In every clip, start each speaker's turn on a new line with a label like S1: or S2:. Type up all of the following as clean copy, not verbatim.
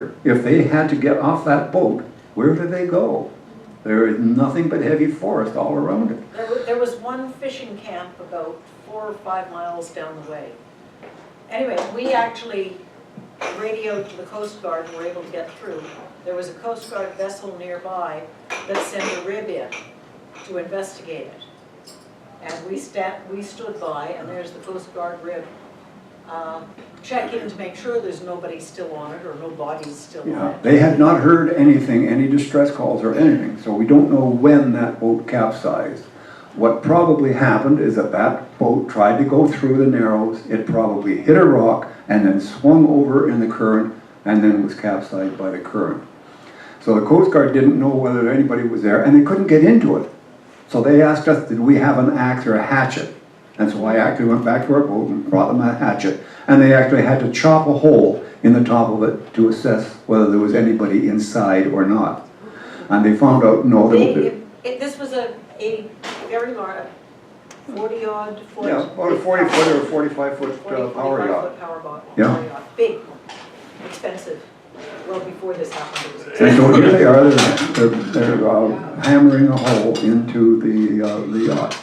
S1: if they had to get off that boat, where do they go? There is nothing but heavy forest all around it.
S2: There was one fishing camp about 4 or 5 miles down the way. Anyway, we actually radioed to the Coast Guard and were able to get through. There was a Coast Guard vessel nearby that sent a rib in to investigate it. And we stood by, and there's the Coast Guard rib. Check in to make sure there's nobody still on it or no bodies still on it.
S1: They had not heard anything, any distress calls or anything, so we don't know when that boat capsized. What probably happened is that that boat tried to go through the Narrows, it probably hit a rock and then swung over in the current and then was capsized by the current. So the Coast Guard didn't know whether anybody was there and they couldn't get into it. So they asked us, did we have an axe or a hatchet? And so I actually went back to our boat and brought them a hatchet. And they actually had to chop a hole in the top of it to assess whether there was anybody inside or not. And they found out, no.
S2: This was a very large, 40-odd foot.
S1: Yeah, about a 40-foot or a 45-foot power yacht.
S2: Power yacht. Big, expensive. Well, before this happened, it was
S1: And so here they are, they're hammering a hole into the yacht.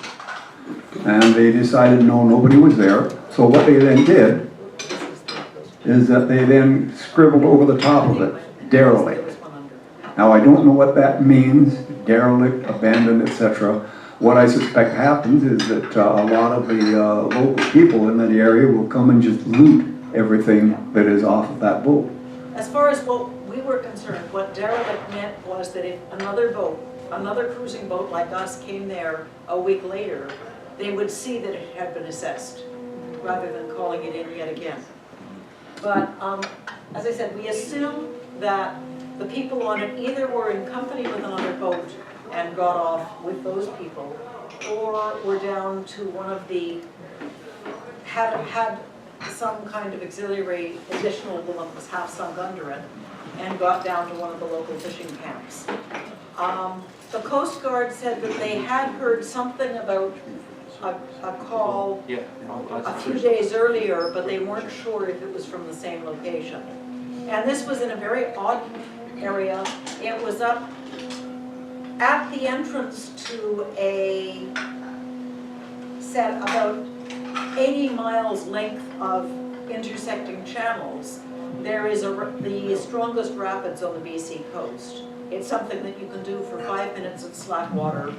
S1: And they decided, no, nobody was there. So what they then did is that they then scribbled over the top of it, derelict. Now I don't know what that means, derelict, abandoned, etc. What I suspect happens is that a lot of the local people in that area will come and just loot everything that is off of that boat.
S2: As far as what we were concerned, what derelict meant was that if another boat, another cruising boat like us came there a week later, they would see that it had been assessed, rather than calling it in yet again. But as I said, we assume that the people on it either were in company with another boat and got off with those people, or were down to one of the, had some kind of auxiliary additional one that was half sunk under it, and got down to one of the local fishing camps. The Coast Guard said that they had heard something about a call a few days earlier, but they weren't sure if it was from the same location. And this was in a very odd area. It was up at the entrance to a set about 80 miles length of intersecting channels. There is the strongest rapids on the BC coast. It's something that you can do for 5 minutes in slack water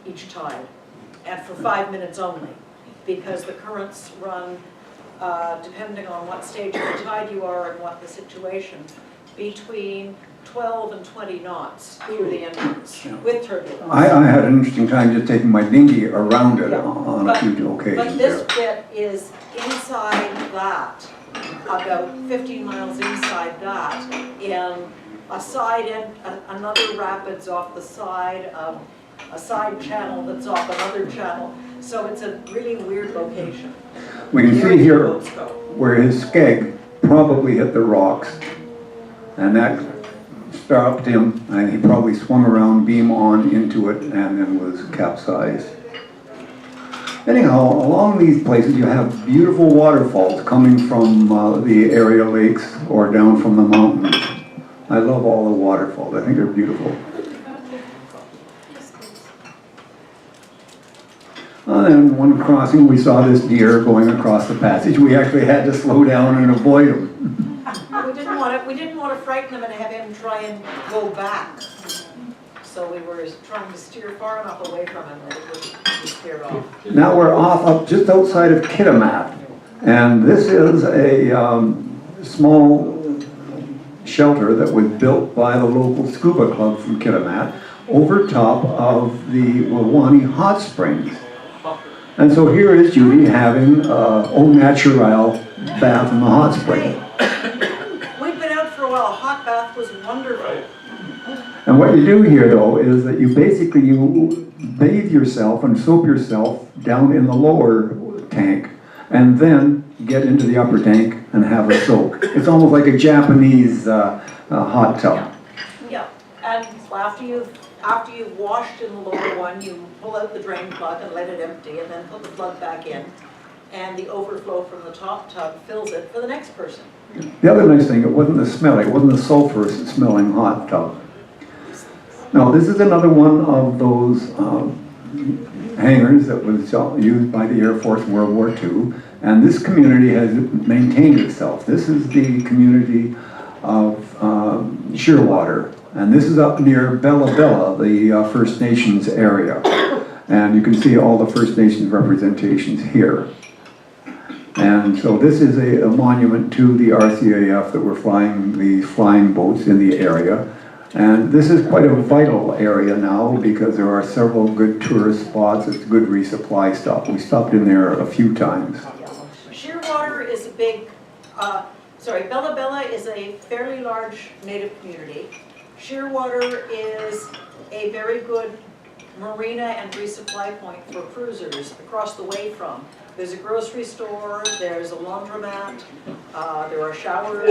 S2: each tide, and for 5 minutes only, because the currents run, depending on what stage of the tide you are and what the situation, between 12 and 20 knots through the entrance, with turbulence. I
S1: had an interesting time just taking my dinghy around it on a few occasions.
S2: But this bit is inside that, about 15 miles inside that, in a side end, another rapids off the side, a side channel that's off another channel. So it's a really weird location.
S1: We can see here where his skeg probably hit the rocks, and that stopped him, and he probably swung around beam on into it and then was capsized. Anyhow, along these places you have beautiful waterfalls coming from the area lakes or down from the mountains. I love all the waterfalls. I think they're beautiful. And one crossing, we saw this deer going across the passage. We actually had to slow down and avoid him.
S2: We didn't want to frighten him and have him try and go back. So we were trying to steer far enough away from him that it would be scared off.
S1: Now we're off up just outside of Kitimat. And this is a small shelter that was built by the local scuba club from Kitimat over top of the Wawani hot springs. And so here is Judy having au naturel bath in the hot spring.
S2: We've been out for a while. A hot bath was wonderful.
S1: And what you do here, though, is that you bathe yourself and soap yourself down in the lower tank, and then get into the upper tank and have a soak. It's almost like a Japanese hot tub.
S2: Yeah, and after you've washed in the lower one, you pull out the drain plug and let it empty, and then put the plug back in, and the overflow from the top tub fills it for the next person.
S1: The other nice thing, it wasn't the smell, it wasn't the sulfurous smelling hot tub. Now, this is another one of those hangars that was used by the Air Force in World War II, and this community has maintained itself. This is the community of Shearwater, and this is up near Bella Bella, the First Nations area. And you can see all the First Nations representations here. And so this is a monument to the RCAF that were flying these flying boats in the area. And this is quite a vital area now because there are several good tourist spots. It's a good resupply stop. We stopped in there a few times.
S2: Shearwater is a big, Bella Bella is a fairly large native community. Shearwater is a very good marina and resupply point for cruisers across the way from. There's a grocery store, there's a laundromat, there are showers,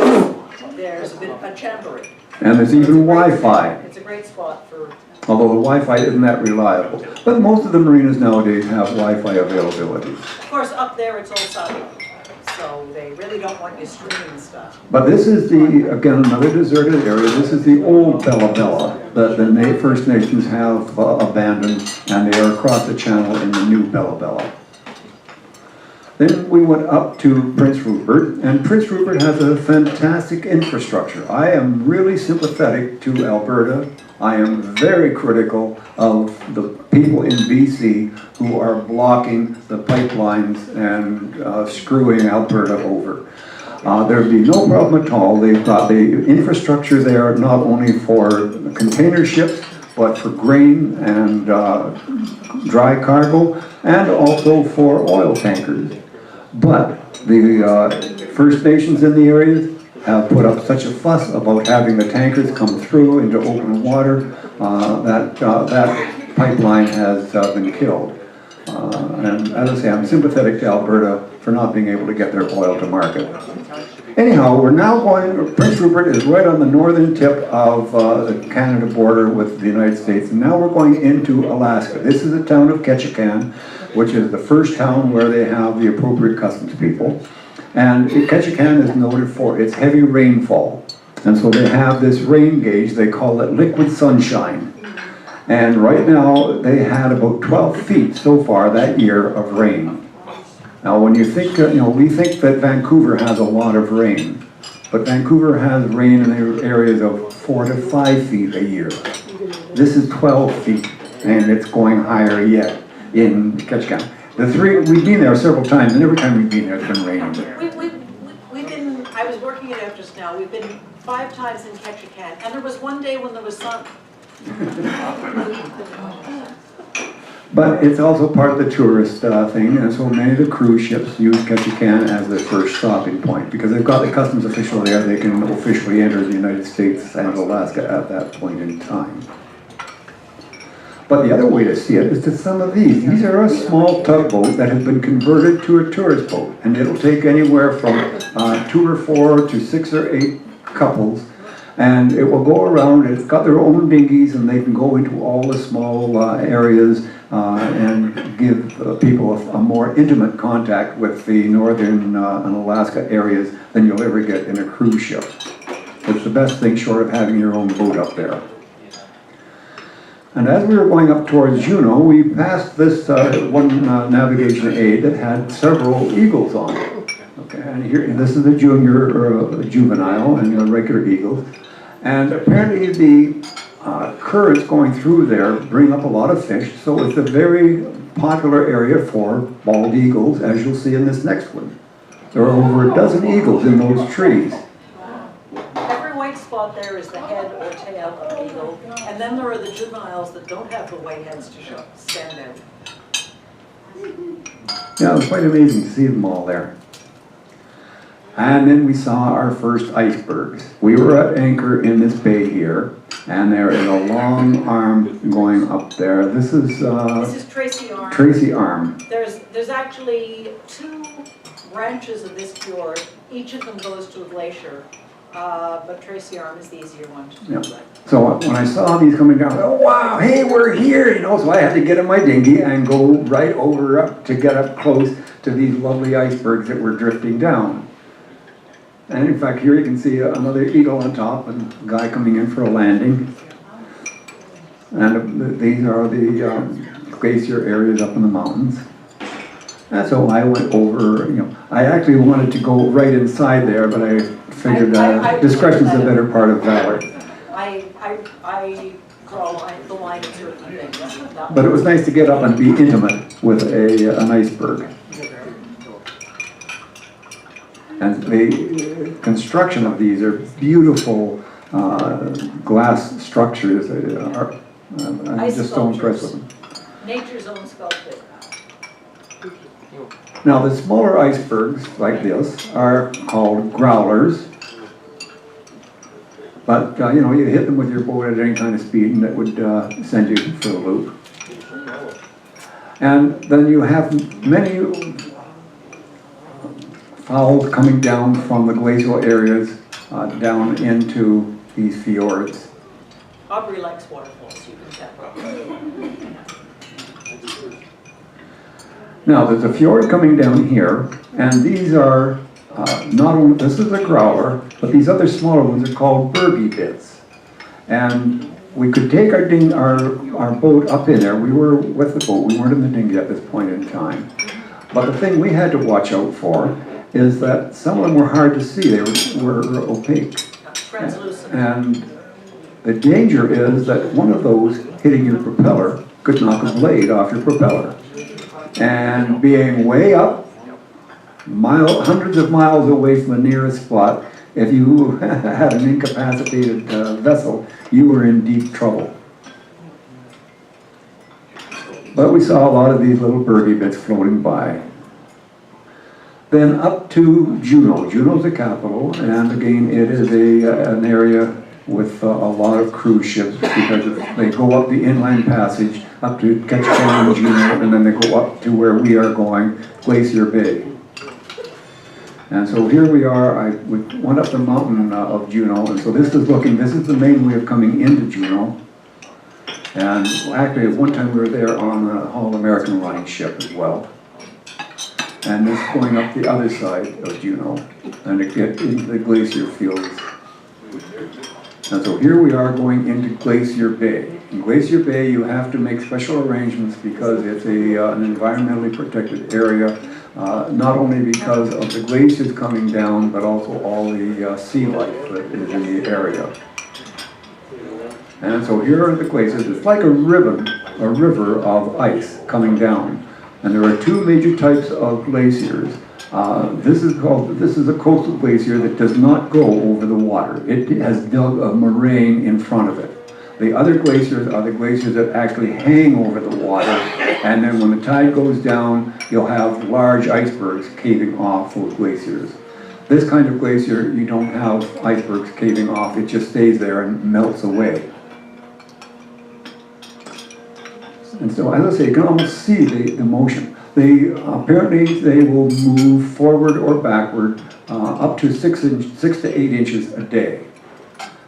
S2: there's a jamboree.
S1: And there's even Wi-Fi.
S2: It's a great spot for...
S1: Although the Wi-Fi isn't that reliable. But most of the marinas nowadays have Wi-Fi availability.
S2: Of course, up there it's all satellite, so they really don't want you streaming stuff.
S1: But this is again, another deserted area. This is the old Bella Bella that the First Nations have abandoned, and they are across the channel in the new Bella Bella. Then we went up to Prince Rupert, and Prince Rupert has a fantastic infrastructure. I am really sympathetic to Alberta. I am very critical of the people in BC who are blocking the pipelines and screwing Alberta over. There'd be no problem at all. They've got the infrastructure there not only for container ships, but for grain and dry cargo, and also for oil tankers. But the First Nations in the areas have put up such a fuss about having the tankers come through into open water that pipeline has been killed. And as I say, I'm sympathetic to Alberta for not being able to get their oil to market. Anyhow, we're now going, Prince Rupert is right on the northern tip of the Canada border with the United States, and now we're going into Alaska. This is the town of Ketchikan, which is the first town where they have the appropriate customs people. And Ketchikan is noted for its heavy rainfall. And so they have this rain gauge, they call it liquid sunshine. And right now, they had about 12 feet so far that year of rain. Now when you think, we think that Vancouver has a lot of rain, but Vancouver has rain in the areas of 4 to 5 feet a year. This is 12 feet, and it's going higher yet in Ketchikan. We've been there several times, and every time we've been there, it's been raining.
S2: We've been, I was working it out just now, we've been 5 times in Ketchikan, and there was one day when there was sun.
S1: But it's also part of the tourist thing, and so many of the cruise ships use Ketchikan as their first stopping point, because they've got the customs official there, they can officially enter the United States and Alaska at that point in time. But the other way to see it is to some of these. These are a small tugboat that has been converted to a tourist boat, and it'll take anywhere from 2 or 4 to 6 or 8 couples, and it will go around. It's got their own dinghies, and they can go into all the small areas and give people a more intimate contact with the northern and Alaska areas than you'll ever get in a cruise ship. It's the best thing short of having your own boat up there. And as we were going up towards Juneau, we passed this one navigation aid that had several eagles on it. Okay, and here, this is a junior or a juvenile and a regular eagle. And apparently the currents going through there bring up a lot of fish, so it's a very popular area for bald eagles, as you'll see in this next one. There are over a dozen eagles in those trees.
S2: Every white spot there is the head or tail of the eagle, and then there are the juveniles that don't have the white heads to stand out.
S1: Yeah, it was quite amazing to see them all there. And then we saw our first icebergs. We were at anchor in this bay here, and there is a long arm going up there. This is
S2: Tracy Arm.
S1: Tracy Arm.
S2: There's actually 2 branches of this fjord. Each of them goes to a glacier, but Tracy Arm is the easier one to do.
S1: Yeah. So when I saw these coming down, oh wow, hey, we're here, so I had to get in my dinghy and go right over up to get up close to these lovely icebergs that were drifting down. And in fact, here you can see another eagle on top and a guy coming in for a landing. And these are the glacier areas up in the mountains. And so I went over, I actually wanted to go right inside there, but I figured discretion's the better part of valor.
S2: I draw the line at certain things.
S1: But it was nice to get up and be intimate with an iceberg. And the construction of these are beautiful glass structures. I'm just so impressed with them.
S2: Nature's own sculpture.
S1: Now the smaller icebergs like this are called growlers. But you hit them with your boat at any kind of speed and it would send you for a loop. And then you have many fowls coming down from the glacial areas down into these fjords.
S2: Aubrey likes waterfalls, you can tell.
S1: Now there's a fjord coming down here, and these are not only, this is a growler, but these other smaller ones are called bergy bits. And we could take our boat up in there. We were with the boat, we weren't in the dinghy at this point in time. But the thing we had to watch out for is that some of them were hard to see, they were opaque.
S2: Translucent.
S1: And the danger is that one of those hitting your propeller could knock a blade off your propeller. And being way up, hundreds of miles away from the nearest spot, if you had an incapacitated vessel, you were in deep trouble. But we saw a lot of these little bergy bits floating by. Then up to Juneau. Juneau's the capital, and again, it is an area with a lot of cruise ships because they go up the inland passage up to Ketchikan and Juneau, and then they go up to where we are going, Glacier Bay. And so here we are. We went up the mountain of Juneau, and so this is the main way of coming into Juneau. And actually, at one time we were there on the All-American Line ship as well. And this going up the other side of Juneau, and to get into the glacier fields. And so here we are going into Glacier Bay. In Glacier Bay, you have to make special arrangements because it's an environmentally protected area, not only because of the glaciers coming down, but also all the sea life that is in the area. And so here are the glaciers. It's like a river of ice coming down. And there are two major types of glaciers. This is a coastal glacier that does not go over the water. It has dug a moraine in front of it. The other glaciers are the glaciers that actually hang over the water, and then when the tide goes down, you'll have large icebergs caving off those glaciers. This kind of glacier, you don't have icebergs caving off, it just stays there and melts away. And so, as I say, you can almost see the motion. Apparently, they will move forward or backward up to 6 to 8 inches a day.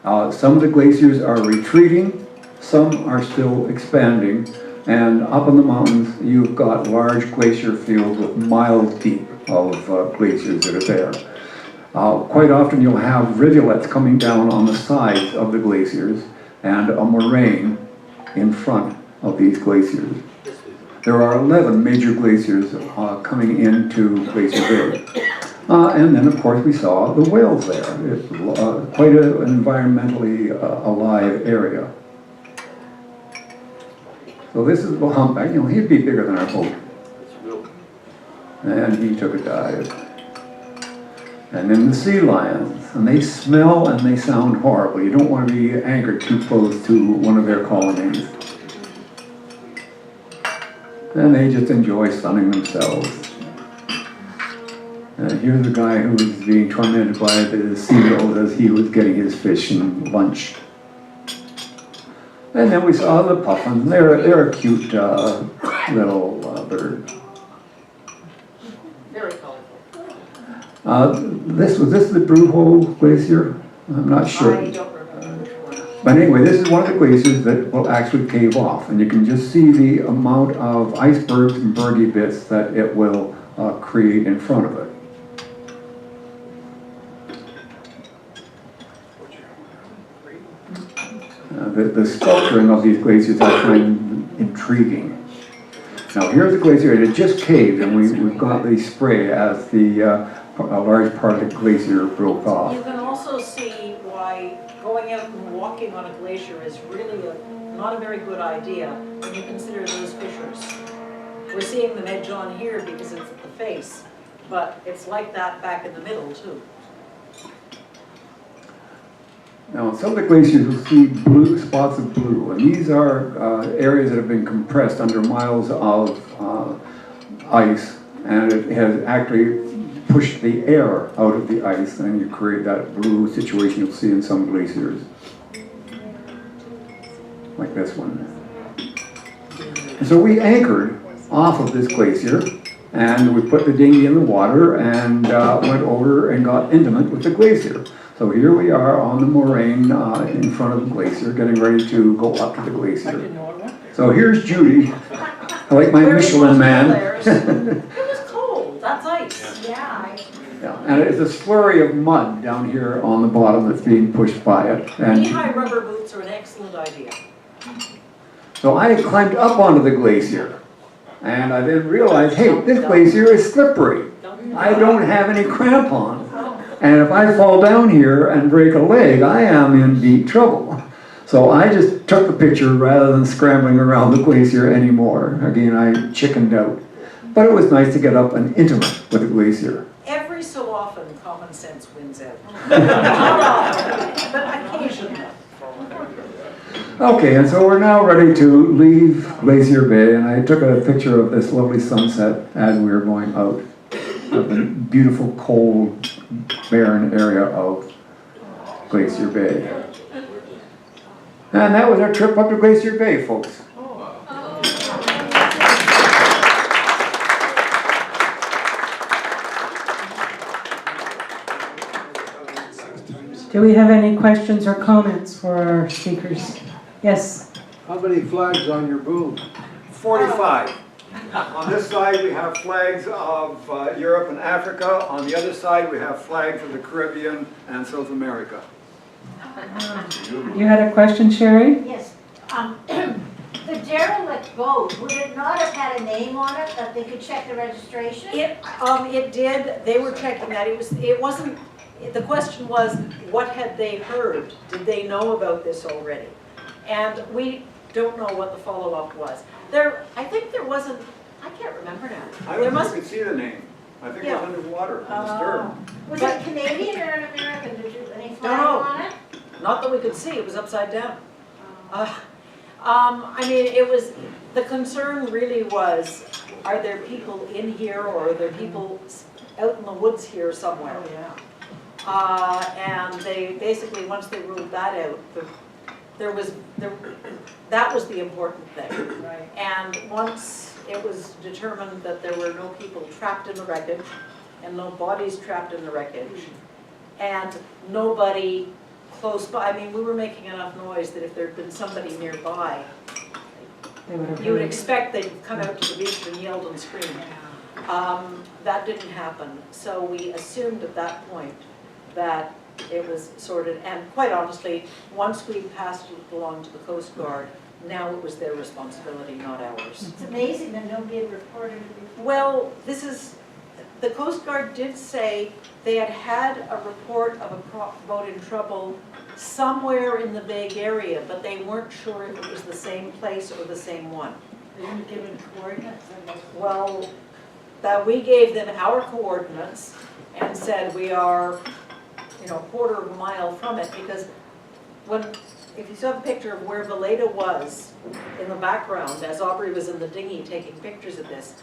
S1: Some of the glaciers are retreating, some are still expanding, and up in the mountains, you've got large glacier fields with miles deep of glaciers that are there. Quite often, you'll have rivulets coming down on the sides of the glaciers and a moraine in front of these glaciers. There are 11 major glaciers coming into Glacier Bay. And then, of course, we saw the whales there. It's quite an environmentally alive area. So this is the humpback. He'd be bigger than our boat. And he took a dive. And then the sea lions. And they smell and they sound horrible. You don't want to be anchored too close to one of their colonies. And they just enjoy sunning themselves. And here's a guy who was being tormented by the seagulls as he was getting his fish and lunch. And then we saw the puffins. They're a cute little bird.
S2: Very colorful.
S1: Was this the Brujo Glacier? I'm not sure.
S2: I don't remember which one.
S1: But anyway, this is one of the glaciers that will actually cave off, and you can just see the amount of icebergs and bergy bits that it will create in front of it. The sculpturing of these glaciers I find intriguing. Now here's a glacier, it had just caved, and we've got the spray as a large part of the glacier broke
S2: You
S1: off.
S2: can also see why going out and walking on a glacier is really not a very good idea when you consider those fissures. We're seeing them edge on here because it's at the face, but it's like that back in the middle too.
S1: Now, on some of the glaciers you'll see blue spots of blue, and these are areas that have been compressed under miles of ice, and it has actually pushed the air out of the ice, and you create that blue situation you'll see in some glaciers, like this one. And so we anchored off of this glacier, and we put the dinghy in the water and went over and got intimate with the glacier. So here we are on the moraine in front of the glacier, getting ready to go up to the glacier. So here's Judy, like my Michelin man.
S2: It was cold, that's ice.
S3: Yeah.
S1: Yeah, and it's a slurry of mud down here on the bottom that's being pushed by it. And
S2: Knee-high rubber boots are an excellent idea.
S1: so I climbed up onto the glacier, and I then realized, hey, this glacier is slippery. I don't have any crampons. And if I fall down here and break a leg, I am in deep trouble. So I just took the picture rather than scrambling around the glacier anymore. Again, I chickened out. But it was nice to get up and intimate with the glacier.
S2: Every so often, common sense wins out. Not often, but occasionally.
S1: Okay, and so we're now ready to leave Glacier Bay, and I took a picture of this lovely sunset as we were going out of the beautiful, cold, barren area of Glacier Bay. And that was our trip up to Glacier Bay, folks.
S4: Do we have any questions or comments for our speakers? Yes.
S5: How many flags on your boom?
S1: 45. On this side we have flags of Europe and Africa. On the other side we have flags of the Caribbean and South America.
S4: You had a question, Sherry?
S3: Yes. The derelict boat, would it not have had a name on it that they could check the registration?
S2: It did, they were checking that, it wasn't, the question was, what had they heard? Did they know about this already? And we don't know what the follow-up was. I think there wasn't, I can't remember now.
S1: I
S2: There
S1: don't
S2: must,
S1: think you could see the name. I think it
S2: Yeah.
S1: was underwater in the stern.
S3: Was it Canadian or an American? Did you, any flag
S2: know.
S3: on it?
S2: not that we could see, it was upside down. I mean, it was, the concern really was, are there people in here or are there people out in the woods here somewhere? And they basically, once they ruled that out, that was the important thing.
S3: Right.
S2: And once it was determined that there were no people trapped in the wreckage and no bodies trapped in the wreckage and nobody close by, I mean, we were making enough noise that if there'd been somebody nearby, you would expect they'd come out to the beach and yelled and screamed. That didn't happen. So we assumed at that point that it was sorted, and quite honestly, once we passed it along to the Coast Guard, now it was their responsibility, not ours.
S3: It's amazing that nobody had reported it before.
S2: Well, the Coast Guard did say they had had a report of a boat in trouble somewhere in the vague area, but they weren't sure if it was the same place or the same one.
S3: They didn't give it coordinates.
S2: Well, that we gave them our coordinates and said we are, a quarter of a mile from it, because if you saw the picture of where Veleda was in the background, as Aubrey was in the dinghy taking pictures of this,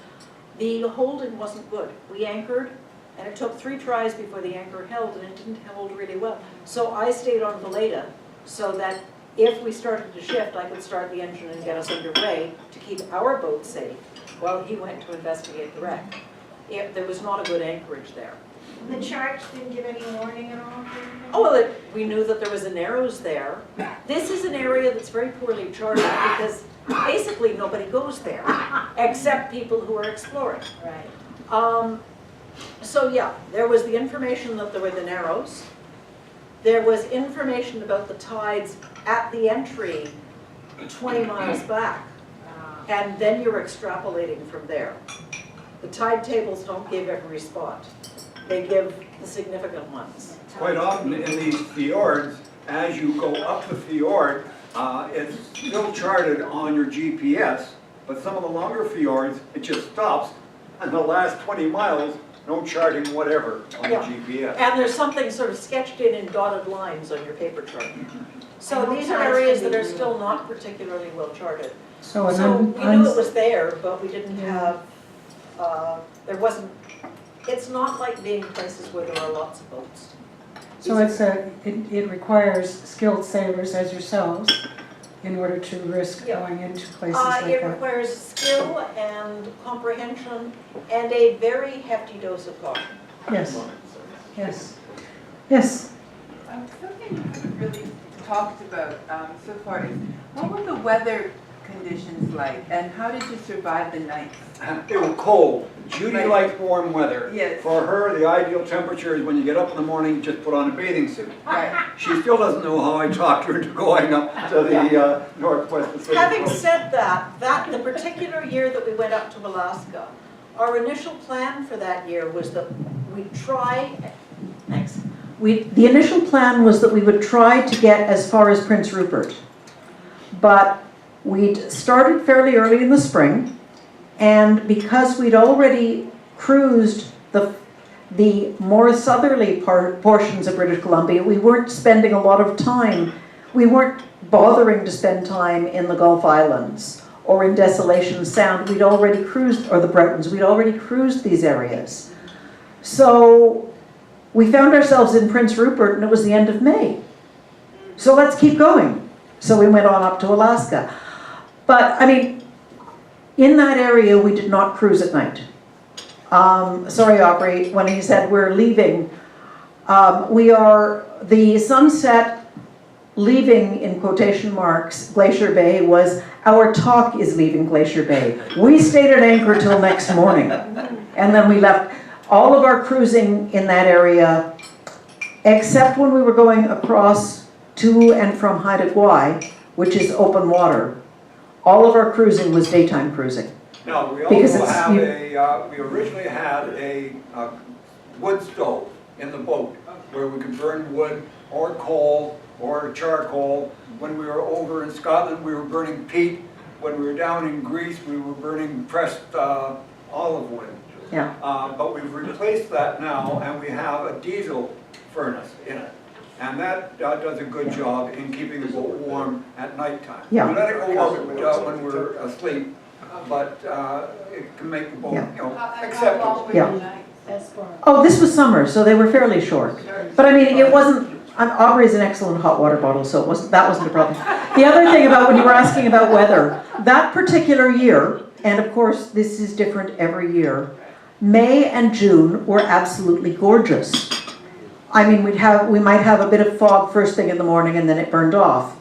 S2: the holding wasn't good. We anchored, and it took 3 tries before the anchor held, and it didn't hold really well. So I stayed on Veleda so that if we started to shift, I could start the engine and get us underway to keep our boat safe while he went to investigate the wreck. There was not a good anchorage there.
S3: The charts didn't give any warning at all?
S2: Oh, well, we knew that there was a Narrows there. This is an area that's very poorly charted because basically nobody goes there except people who are exploring.
S3: Right.
S2: So yeah, there was the information that there were the Narrows, there was information about the tides at the entry 20 miles back. And then you're extrapolating from there. The tide tables don't give every spot. They give the significant ones.
S1: Quite often in these fjords, as you go up the fjord, it's still charted on your GPS, but some of the longer fjords, it just stops, and the last 20 miles, no charting whatever on the
S2: Yeah.
S1: GPS.
S2: And there's something sort of sketched in dotted lines on your paper chart. So these are areas that are still not particularly well charted.
S4: So,
S2: So we knew it was there, but we didn't have, there wasn't, it's not like being places where there are lots of boats.
S4: so it requires skilled sailors as yourselves in order to risk
S2: Yeah.
S4: going into places like
S2: It
S4: that.
S2: requires skill and comprehension and a very hefty dose of caution.
S4: Yes, yes, yes.
S6: Something we haven't really talked about so far is, what were the weather conditions like, and how did you survive the nights?
S1: It was cold. Judy
S6: Right.
S1: likes warm weather.
S6: Yes.
S1: For her, the ideal temperature is when you get up in the morning, just put on a bathing suit.
S6: Right.
S1: She still doesn't know how I talked her into going up to the Northwest Pacific
S2: Having
S1: Coast.
S2: said that, the particular year that we went up to Alaska, our initial plan for that year was that we'd try, thanks.
S7: The initial plan was that we would try to get as far as Prince Rupert. But we'd started fairly early in the spring, and because we'd already cruised the more southerly portions of British Columbia, we weren't spending a lot of time. We weren't bothering to spend time in the Gulf Islands or in Desolation Sound. We'd already cruised, or the Bretons, we'd already cruised these areas. So we found ourselves in Prince Rupert, and it was the end of May. So let's keep going. So we went on up to Alaska. But, I mean, in that area, we did not cruise at night. Sorry, Aubrey, when he said we're leaving, the sunset leaving, in quotation marks, Glacier Bay was, our talk is leaving Glacier Bay. We stayed at anchor till next morning, and then we left. All of our cruising in that area, except when we were going across to and from Haida Gwaii, which is open water, all of our cruising was daytime cruising.
S1: Now, we
S7: Because
S1: also
S7: it's-
S1: have we originally had a wood stove in the boat where we could burn wood or coal or charcoal. When we were over in Scotland, we were burning peat. When we were down in Greece, we were burning pressed olive wood.
S7: Yeah.
S1: But we've replaced that now, and we have a diesel furnace in it. And that does a good job in keeping the boat warm at nighttime.
S7: Yeah.
S1: We let it go out when we're asleep, but it can make the boat,
S7: Yeah.
S1: acceptable.
S7: Yeah. Oh, this was summer, so they were fairly short. But I mean, it wasn't, Aubrey's an excellent hot water bottle, so that wasn't a problem. The other thing about when you were asking about weather, that particular year, and of course this is different every year, May and June were absolutely gorgeous. I mean, we might have a bit of fog first thing in the morning and then it burned off.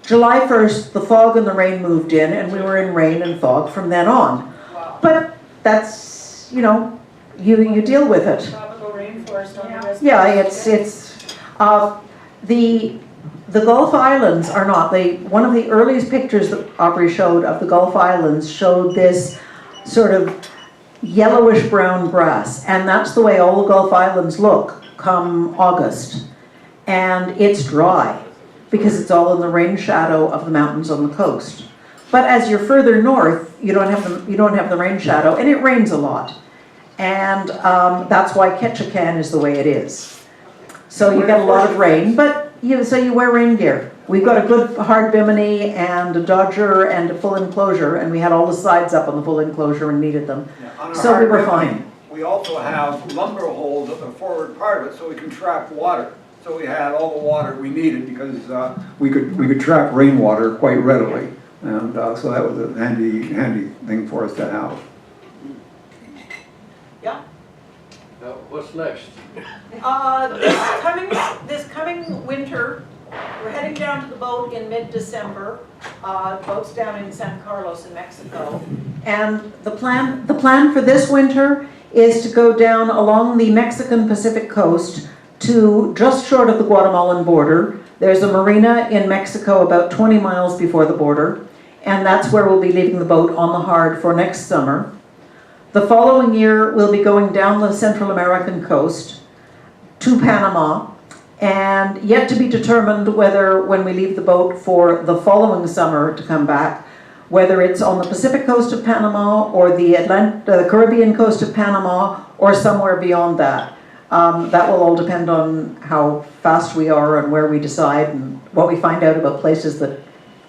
S7: July 1st, the fog and the rain moved in, and we were in rain and fog from then on. But that's, you deal with it.
S2: Tropical rainforest on the
S7: Yeah, the Gulf Islands are not, one of the earliest pictures that Aubrey showed of the Gulf Islands showed this sort of yellowish brown grass, and that's the way all the Gulf Islands look come August. And it's dry because it's all in the rain shadow of the mountains on the coast. But as you're further north, you don't have the rain shadow, and it rains a lot. And that's why Ketchikan is the way it is. So you get a lot of rain, but you wear rain gear. We've got a good hard bimini and a dodger and a full enclosure, and we had all the sides up on the full enclosure and needed them.
S1: On our
S7: So we
S1: hard
S7: were
S1: bimini,
S7: fine.
S1: We also have lumber holes at the forward part of it so we can trap water. So we had all the water we needed because we could trap rainwater quite readily. And so that was a handy thing for us to have.
S2: Yeah.
S5: What's next?
S2: This coming winter, we're heading down to the boat in mid-December. Boat's down in San Carlos in Mexico.
S7: And the plan for this winter is to go down along the Mexican Pacific coast to just short of the Guatemalan border. There's a marina in Mexico about 20 miles before the border, and that's where we'll be leaving the boat on the hard for next summer. The following year, we'll be going down the Central American coast to Panama, and yet to be determined whether, when we leave the boat for the following summer to come back, whether it's on the Pacific coast of Panama or the Caribbean coast of Panama or somewhere beyond that. That will all depend on how fast we are and where we decide and what we find out about places that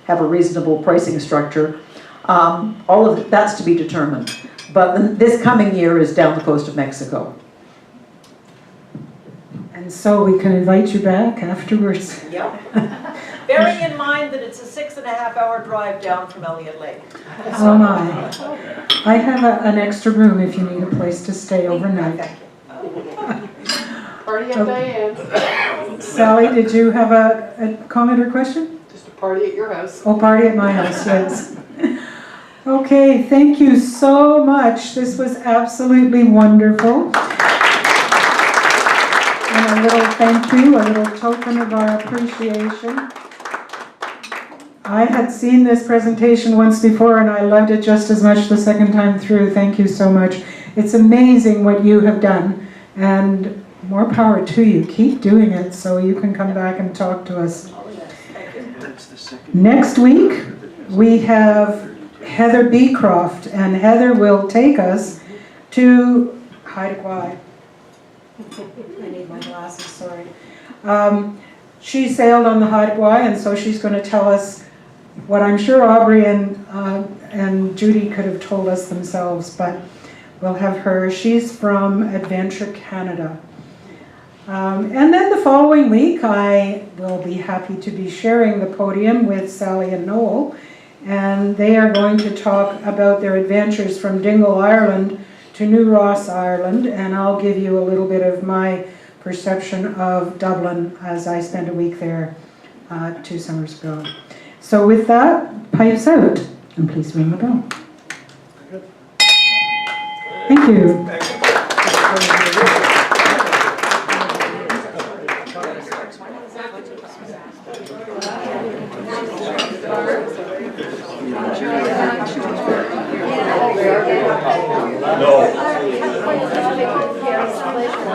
S7: have a reasonable pricing structure. All of that's to be determined. But this coming year is down the coast of Mexico.
S4: And so we can invite you back afterwards.
S2: Yep. Bearing in mind that it's a 6.5-hour drive down from Elliott Lake.
S4: Oh my. I have an extra room if you need a place to stay overnight.
S2: Thank you.
S8: Party at Diane's.
S4: Sally, did you have a comment or question?
S8: Just a party at your house.
S4: Oh, party at my house, yes. Okay, thank you so much. This was absolutely wonderful. And a little thank you, a little token of our appreciation. I had seen this presentation once before and I loved it just as much the second time through. Thank you so much. It's amazing what you have done, and more power to you. Keep doing it so you can come back and talk to us. Next week, we have Heather Beecroft, and Heather will take us to Haida Gwaii. I need my glasses, sorry. She sailed on the Haida Gwaii, and so she's going to tell us what I'm sure Aubrey and Judy could have told us themselves, but we'll have her. She's from Adventure Canada. And then the following week, I will be happy to be sharing the podium with Sally and Noel, and they are going to talk about their adventures from Dingle, Ireland to New Ross, Ireland, and I'll give you a little bit of my perception of Dublin as I spent a week there 2 summers ago. So with that, pipes out, and please ring the bell. Thank you.
S9: No.